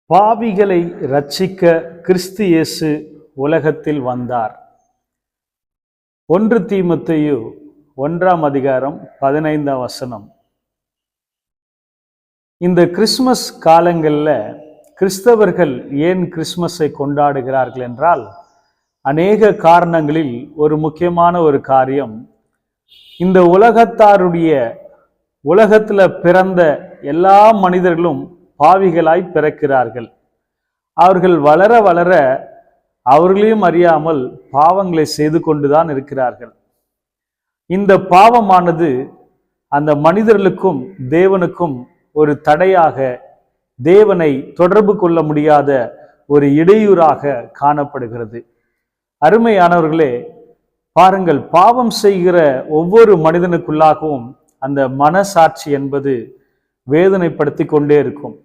பாவிகளை இரட்சிக்க கிறிஸ்து இயேசு உலகத்தில் வந்தார். 1 தீமோத்தேயு 1:15. இந்த கிறிஸ்மஸ் காலங்களில் கிறிஸ்தவர்கள் ஏன் கிறிஸ்மஸை கொண்டாடுகிறார்கள் என்றால், அநேக காரணங்களில் ஒரு முக்கியமான ஒரு காரியம், இந்த உலகத்தில் பிறந்த எல்லா மனிதர்களும் பாவிகளாய் பிறக்கிறார்கள். அவர்கள் வளர வளர அவர்களையும் அறியாமல் பாவங்களை செய்து கொண்டுதான் இருக்கிறார்கள். இந்த பாவமானது அந்த மனிதர்களுக்கும் தேவனுக்கும் ஒரு தடையாக, தேவனை தொடர்பு கொள்ள முடியாத ஒரு இடையூறாக காணப்படுகிறது. அருமையானவர்களே, பாருங்கள், பாவம் செய்கிற ஒவ்வொரு மனிதனுக்குள்ளாகவும் அந்த மனசாட்சி என்பது வேதனைப்படுத்தி கொண்டே இருக்கும்.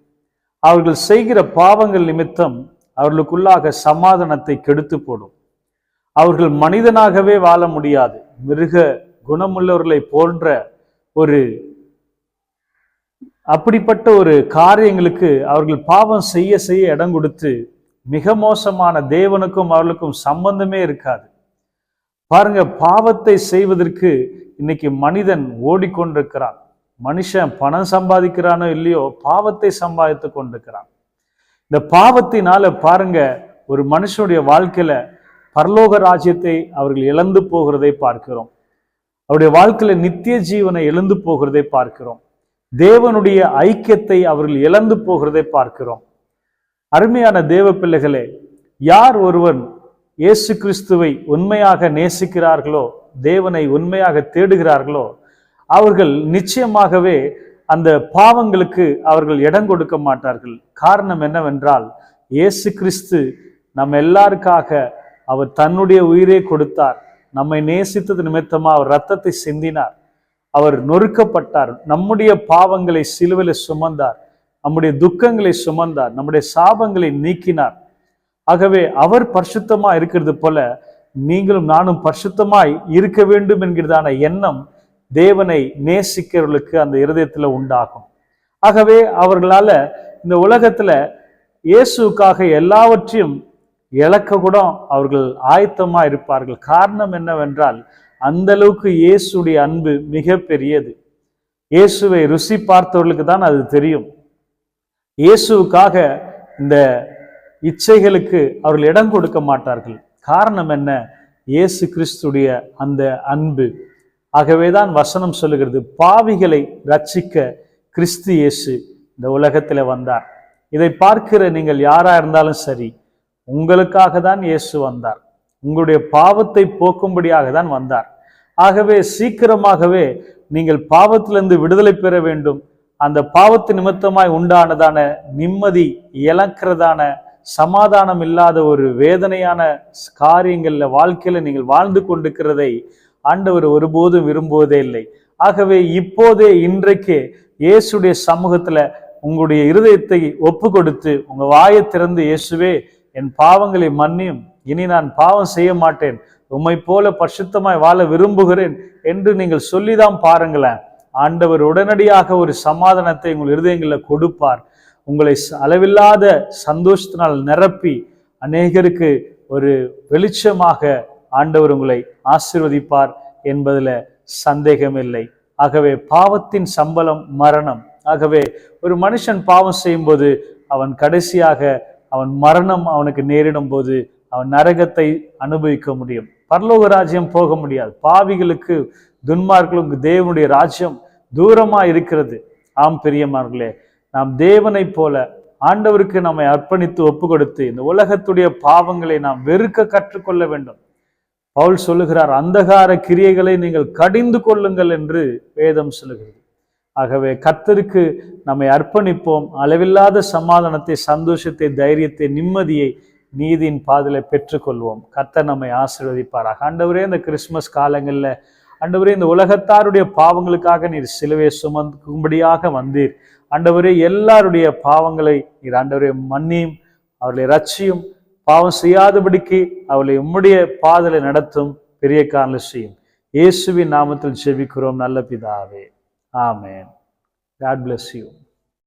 அவர்கள் செய்கிற பாவங்கள் நிமித்தம் அவர்களுக்குள்ளாக சமாதானத்தை கெடுத்து போடும். அவர்கள் மனிதனாகவே வாழ முடியாது. மிருக குணமுள்ளவர்களை போன்ற அப்படிப்பட்ட ஒரு காரியங்களுக்கு அவர்கள் பாவம் செய்ய செய்ய இடம் கொடுத்து, மிக மோசமான, தேவனுக்கும் அவர்களுக்கும் சம்பந்தமே இருக்காது. பாருங்க, பாவத்தை செய்வதற்கு இன்னைக்கு மனிதன் ஓடிக்கொண்டிருக்கிறான். மனுஷன் பணம் சம்பாதிக்கிறானோ இல்லையோ, பாவத்தை சம்பாதித்து கொண்டிருக்கிறான். இந்த பாவத்தினால பாருங்க, ஒரு மனுஷனுடைய வாழ்க்கையில பரலோக ராஜ்யத்தை அவர்கள் இழந்து போகிறதை பார்க்கிறோம். அவருடைய வாழ்க்கையில நித்திய ஜீவனை இழந்து போகிறதை பார்க்கிறோம். தேவனுடைய ஐக்கியத்தை அவர்கள் இழந்து போகிறதை பார்க்கிறோம். அருமையான தேவ பிள்ளைகளே, யார் ஒருவன் இயேசு கிறிஸ்துவை உண்மையாக நேசிக்கிறார்களோ, தேவனை உண்மையாக தேடுகிறார்களோ, அவர்கள் நிச்சயமாகவே அந்த பாவங்களுக்கு அவர்கள் இடம் கொடுக்க மாட்டார்கள். காரணம் என்னவென்றால், இயேசு கிறிஸ்து நம்ம எல்லாருக்காக அவர் தன்னுடைய உயிரை கொடுத்தார். நம்மை நேசித்தது நிமித்தமா அவர் இரத்தத்தை சிந்தினார். அவர் நொறுக்கப்பட்டார். நம்முடைய பாவங்களை சிலுவையில் சுமந்தார். நம்முடைய துக்கங்களை சுமந்தார். நம்முடைய சாபங்களை நீக்கினார். ஆகவே அவர் பரிசுத்தமா இருக்கிறது போல நீங்களும் நானும் பரிசுத்தமாய் இருக்க வேண்டும் என்கிறதான எண்ணம் தேவனை நேசிக்கிறவர்களுக்கு அந்த இருதயத்துல உண்டாகும். ஆகவே அவர்களால இந்த உலகத்துல இயேசுக்காக எல்லாவற்றையும் இழக்க கூட அவர்கள் ஆயத்தமா இருப்பார்கள். காரணம் என்னவென்றால், அந்த அளவுக்கு இயேசுடைய அன்பு மிக பெரியது. இயேசுவை ருசி பார்த்தவர்களுக்கு தான் அது தெரியும். இயேசுக்காக இந்த இச்சைகளுக்கு அவர்கள் இடம் கொடுக்க மாட்டார்கள். காரணம் என்ன? இயேசு கிறிஸ்துடைய அந்த அன்பு. ஆகவேதான் வசனம் சொல்லுகிறது, பாவிகளை ரட்சிக்க கிறிஸ்து இயேசு இந்த உலகத்தில் வந்தார். இதை பார்க்கிற நீங்கள் யாரா இருந்தாலும் சரி, உங்களுக்காக தான் இயேசு வந்தார். உங்களுடைய பாவத்தை போக்கும்படியாக தான் வந்தார். ஆகவே சீக்கிரமாகவே நீங்கள் பாவத்திலிருந்து விடுதலை பெற வேண்டும். அந்த பாவத்து நிமித்தமாய் உண்டானதான நிம்மதி இழக்கிறதான, சமாதானம் இல்லாத ஒரு வேதனையான காரியங்கள்ல வாழ்க்கையில நீங்கள் வாழ்ந்து கொண்டிருக்கிறதை ஆண்டவர் ஒருபோதும் விரும்புவதே இல்லை. ஆகவே இப்போதே, இன்றைக்கு இயேசுடைய சமூகத்துல உங்களுடைய இருதயத்தை ஒப்பு கொடுத்து உங்க வாயை திறந்து, இயேசுவே, என் பாவங்களை மன்னியும், இனி நான் பாவம் செய்ய மாட்டேன், உம்மை போல பரிசுத்தமாய் வாழ விரும்புகிறேன் என்று நீங்கள் சொல்லிதான் பாருங்களேன். ஆண்டவர் உடனடியாக ஒரு சமாதானத்தை உங்கள் இருதயங்களில் கொடுப்பார். உங்களை அளவில்லாத சந்தோஷத்தினால் நிரப்பி அநேகருக்கு ஒரு வெளிச்சமாக ஆண்டவர் உங்களை ஆசீர்வதிப்பார் என்பதில் சந்தேகமில்லை. ஆகவே பாவத்தின் சம்பளம் மரணம். ஆகவே ஒரு மனுஷன் பாவம் செய்யும் போது அவன் கடைசியாக அவன் மரணம் அவனுக்கு நேரிடும் போது அவன் நரகத்தை அனுபவிக்க முடியும். பரலோக ராஜ்யம் போக முடியாது. பாவிகளுக்கு, துன்மார்களுக்கு தேவனுடைய ராஜ்யம் தூரமா இருக்கிறது. ஆம் பிரியமானவர்களே, நாம் தேவனை போல ஆண்டவருக்கு நம்மை அர்ப்பணித்து ஒப்பு கொடுத்து இந்த உலகத்துடைய பாவங்களை நாம் வெறுக்க கற்றுக்கொள்ள வேண்டும். பவுல் சொல்லுகிறார், அந்தகார கிரியைகளை நீங்கள் கடிந்து கொள்ளுங்கள் என்று வேதம் சொல்லுகிறது. ஆகவே கர்த்தருக்கு நம்மை அர்ப்பணிப்போம். அளவில்லாத சமாதானத்தை, சந்தோஷத்தை, தைரியத்தை, நிம்மதியை நீதியின் பாதையில பெற்றுக்கொள்வோம். கர்த்தர் நம்மை ஆசீர்வதிப்பாராக. ஆண்டவரே, இந்த கிறிஸ்துமஸ் காலங்களில் ஆண்டவரே, இந்த உலகத்தாருடைய பாவங்களுக்காக நீர் சிலுவையை சுமக்கும்படியாக வந்தீர். ஆண்டவரே, எல்லாருடைய பாவங்களை நீர் ஆண்டவரே மன்னியும், அவர்களை ரட்சியும், பாவம் செய்யாதபடிக்கு அவளை உம்முடைய பாதையில நடத்தும், பெரிய காரணம் செய்யும். இயேசுவின் நாமத்தில் ஜெபிக்கிறோம் நல்ல பிதாவே. ஆமென். God bless you.